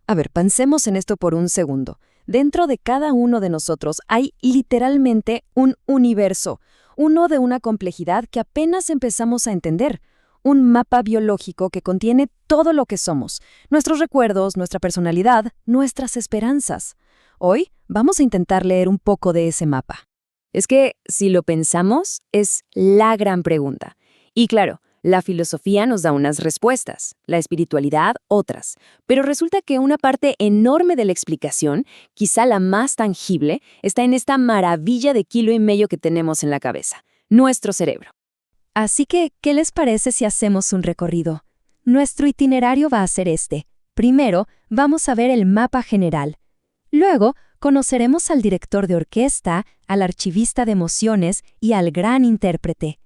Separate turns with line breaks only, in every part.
A ver, pensemos en esto por un segundo. Dentro de cada uno de nosotros hay literalmente un universo, uno de una complejidad que apenas empezamos a entender. Un mapa biológico que contiene todo lo que somos, nuestros recuerdos, nuestra personalidad, nuestras esperanzas. Hoy vamos a intentar leer un poco de ese mapa.
Es que, si lo pensamos, es la gran pregunta. Y claro, la filosofía nos da unas respuestas, la espiritualidad otras. Pero resulta que una parte enorme de la explicación, quizá la más tangible, está en esta maravilla de 1,5 kilos que tenemos en la cabeza, nuestro cerebro.
Así que, ¿qué les parece si hacemos un recorrido? Nuestro itinerario va a ser este. Primero, vamos a ver el mapa general. Luego, conoceremos al director de orquesta, al archivista de emociones y al gran intérprete.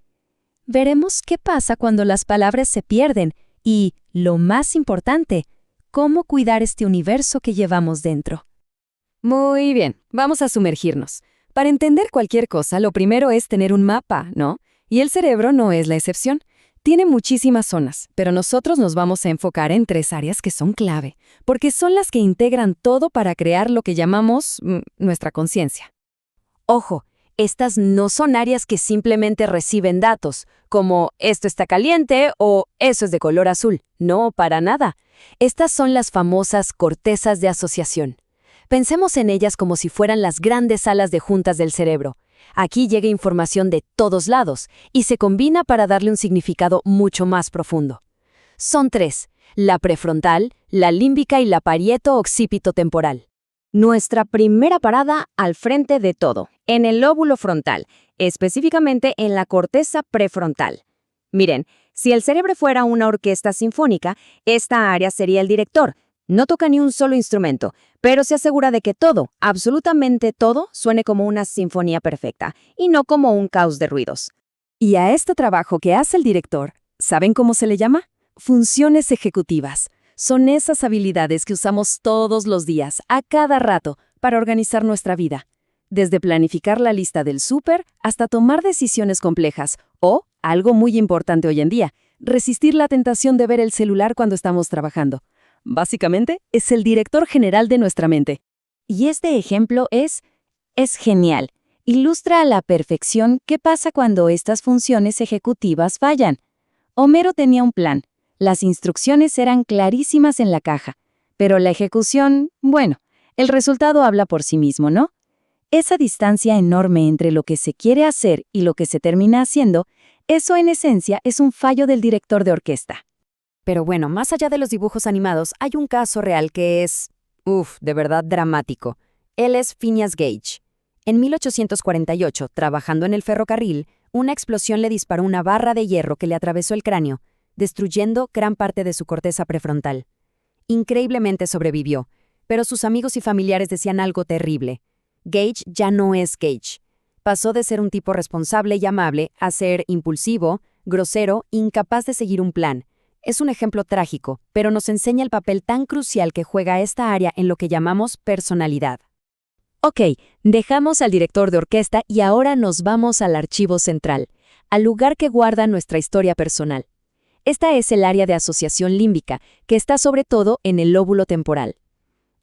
Veremos qué pasa cuando las palabras se pierden y, lo más importante, cómo cuidar este universo que llevamos dentro.
Muy bien, vamos a sumergirnos. Para entender cualquier cosa, lo primero es tener un mapa, ¿no? Y el cerebro no es la excepción. Tiene muchísimas zonas, pero nosotros nos vamos a enfocar en 3 áreas que son clave, porque son las que integran todo para crear lo que llamamos nuestra conciencia. Ojo, estas no son áreas que simplemente reciben datos, como esto está caliente o eso es de color azul. No, para nada. Estas son las famosas cortezas de asociación. Pensemos en ellas como si fueran las grandes salas de juntas del cerebro. Aquí llega información de todos lados y se combina para darle un significado mucho más profundo. Son 3, la prefrontal, la límbica y la parieto-occipito temporal. Nuestra primera parada al frente de todo, en el lóbulo frontal, específicamente en la corteza prefrontal. Miren, si el cerebro fuera una orquesta sinfónica, esta área sería el director. No toca ni un solo instrumento, pero se asegura de que todo, absolutamente todo, suene como una sinfonía perfecta y no como un caos de ruidos.
Y a este trabajo que hace el director, ¿saben cómo se le llama? Funciones ejecutivas. Son esas habilidades que usamos todos los días, a cada rato, para organizar nuestra vida. Desde planificar la lista del súper hasta tomar decisiones complejas o, algo muy importante hoy en día, resistir la tentación de ver el celular cuando estamos trabajando. Básicamente, es el director general de nuestra mente.
Y este ejemplo es genial. Ilustra a la perfección qué pasa cuando estas funciones ejecutivas fallan. Homero tenía un plan. Las instrucciones eran clarísimas en la caja. Pero la ejecución, bueno, el resultado habla por sí mismo, ¿no? Esa distancia enorme entre lo que se quiere hacer y lo que se termina haciendo, eso en esencia es un fallo del director de orquesta.
Pero bueno, más allá de los dibujos animados, hay un caso real que es, de verdad dramático. Él es Phineas Gage. En 1848, trabajando en el ferrocarril, una explosión le disparó una barra de hierro que le atravesó el cráneo, destruyendo gran parte de su corteza prefrontal. Increíblemente sobrevivió, pero sus amigos y familiares decían algo terrible. Gage ya no es Gage. Pasó de ser un tipo responsable y amable a ser impulsivo, grosero, incapaz de seguir un plan. Es un ejemplo trágico, pero nos enseña el papel tan crucial que juega esta área en lo que llamamos personalidad.
Ok, dejamos al director de orquesta y ahora nos vamos al archivo central, al lugar que guarda nuestra historia personal. Esta es el área de asociación límbica, que está sobre todo en el lóbulo temporal.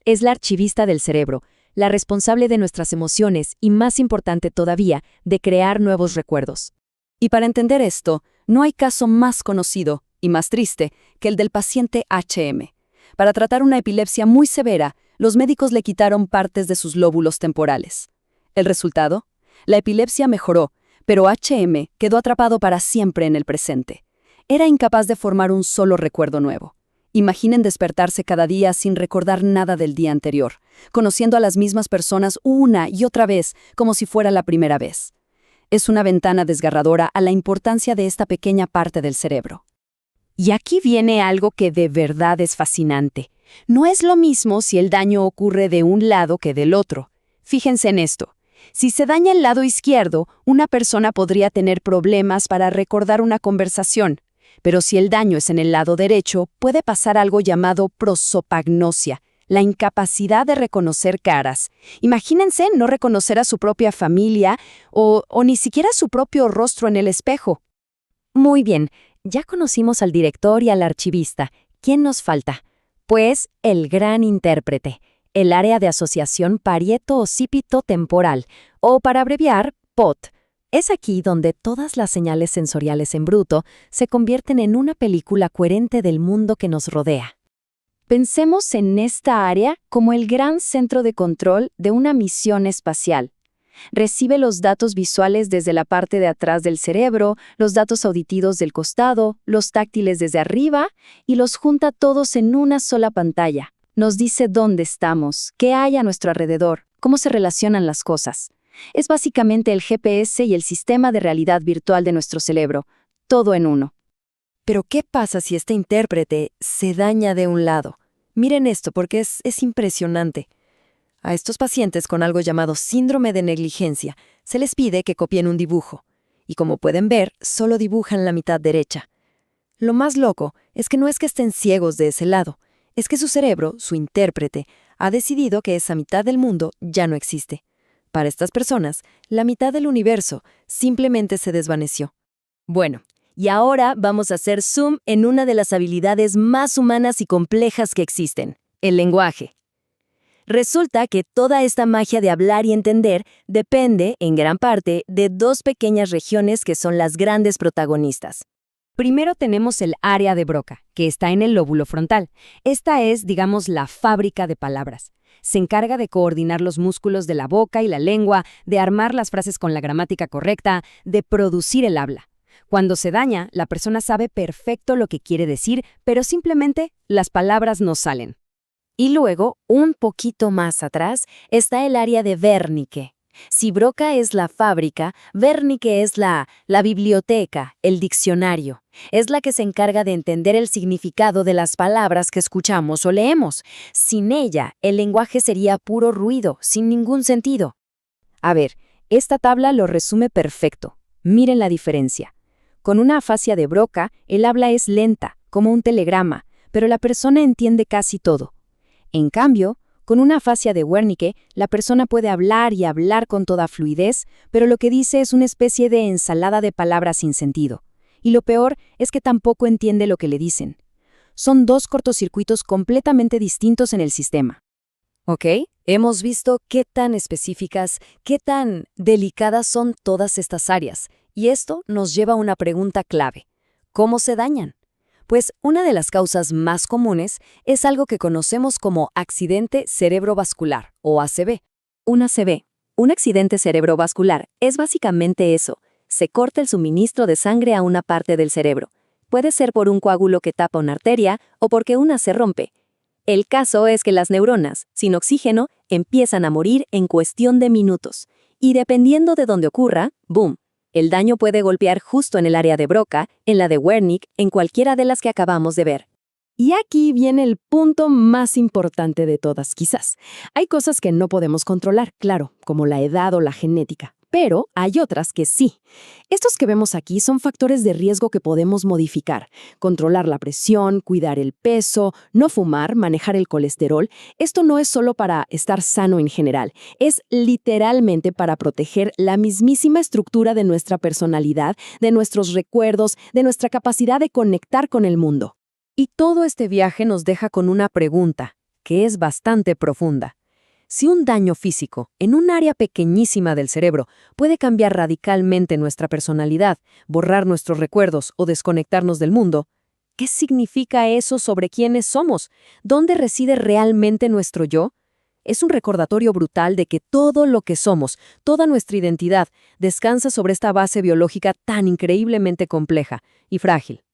Es la archivista del cerebro, la responsable de nuestras emociones y, más importante todavía, de crear nuevos recuerdos.
Y para entender esto, no hay caso más conocido y más triste que el del paciente HM. Para tratar una epilepsia muy severa, los médicos le quitaron partes de sus lóbulos temporales. ¿El resultado? La epilepsia mejoró, pero HM quedó atrapado para siempre en el presente. Era incapaz de formar un solo recuerdo nuevo. Imaginen despertarse cada día sin recordar nada del día anterior, conociendo a las mismas personas una y otra vez como si fuera la primera vez. Es una ventana desgarradora a la importancia de esta pequeña parte del cerebro.
Y aquí viene algo que de verdad es fascinante. No es lo mismo si el daño ocurre de un lado que del otro. Fíjense en esto. Si se daña el lado izquierdo, una persona podría tener problemas para recordar una conversación. Pero si el daño es en el lado derecho, puede pasar algo llamado prosopagnosia, la incapacidad de reconocer caras. Imagínense no reconocer a su propia familia o ni siquiera su propio rostro en el espejo.
Muy bien, ya conocimos al director y al archivista. ¿Quién nos falta? Pues el gran intérprete, el área de asociación parieto-occipito-temporal, o para abreviar, POT. Es aquí donde todas las señales sensoriales en bruto se convierten en una película coherente del mundo que nos rodea. Pensemos en esta área como el gran centro de control de una misión espacial. Recibe los datos visuales desde la parte de atrás del cerebro, los datos auditivos del costado, los táctiles desde arriba y los junta todos en una sola pantalla. Nos dice dónde estamos, qué hay a nuestro alrededor, cómo se relacionan las cosas. Es básicamente el GPS y el sistema de realidad virtual de nuestro cerebro, todo en uno.
Pero ¿qué pasa si este intérprete se daña de un lado? Miren esto porque es impresionante. A estos pacientes con algo llamado síndrome de negligencia se les pide que copien un dibujo. Y como pueden ver, solo dibujan la mitad derecha. Lo más loco es que no es que estén ciegos de ese lado, es que su cerebro, su intérprete, ha decidido que esa mitad del mundo ya no existe. Para estas personas, la mitad del universo simplemente se desvaneció. Bueno, y ahora vamos a hacer zoom en una de las habilidades más humanas y complejas que existen, el lenguaje. Resulta que toda esta magia de hablar y entender depende, en gran parte, de dos pequeñas regiones que son las grandes protagonistas. Primero tenemos el área de Broca, que está en el lóbulo frontal. Esta es, digamos, la fábrica de palabras. Se encarga de coordinar los músculos de la boca y la lengua, de armar las frases con la gramática correcta, de producir el habla. Cuando se daña, la persona sabe perfecto lo que quiere decir, pero simplemente las palabras no salen.
Y luego, un poquito más atrás, está el área de Wernicke. Si Broca es la fábrica, Wernicke es la biblioteca, el diccionario. Es la que se encarga de entender el significado de las palabras que escuchamos o leemos. Sin ella, el lenguaje sería puro ruido, sin ningún sentido.
A ver, esta tabla lo resume perfecto. Miren la diferencia. Con una afasia de Broca, el habla es lenta, como un telegrama, pero la persona entiende casi todo. En cambio, con una afasia de Wernicke, la persona puede hablar y hablar con toda fluidez, pero lo que dice es una especie de ensalada de palabras sin sentido. Y lo peor es que tampoco entiende lo que le dicen. Son dos cortocircuitos completamente distintos en el sistema. ¿Ok? Hemos visto qué tan específicas, qué tan delicadas son todas estas áreas. Y esto nos lleva a una pregunta clave. ¿Cómo se dañan? Pues una de las causas más comunes es algo que conocemos como accidente cerebrovascular, o ACV.
Un ACV, un accidente cerebrovascular, es básicamente eso. Se corta el suministro de sangre a una parte del cerebro. Puede ser por un coágulo que tapa una arteria o porque una se rompe. El caso es que las neuronas, sin oxígeno, empiezan a morir en cuestión de minutos. Y dependiendo de dónde ocurra, ¡boom! El daño puede golpear justo en el área de Broca, en la de Wernicke, en cualquiera de las que acabamos de ver.
Y aquí viene el punto más importante de todas, quizás. Hay cosas que no podemos controlar, claro, como la edad o la genética, pero hay otras que sí. Estos que vemos aquí son factores de riesgo que podemos modificar. Controlar la presión, cuidar el peso, no fumar, manejar el colesterol. Esto no es solo para estar sano en general, es literalmente para proteger la mismísima estructura de nuestra personalidad, de nuestros recuerdos, de nuestra capacidad de conectar con el mundo. Y todo este viaje nos deja con una pregunta, que es bastante profunda. Si un daño físico en un área pequeñísima del cerebro puede cambiar radicalmente nuestra personalidad, borrar nuestros recuerdos o desconectarnos del mundo, ¿qué significa eso sobre quiénes somos? ¿Dónde reside realmente nuestro yo? Es un recordatorio brutal de que todo lo que somos, toda nuestra identidad, descansa sobre esta base biológica tan increíblemente compleja y frágil.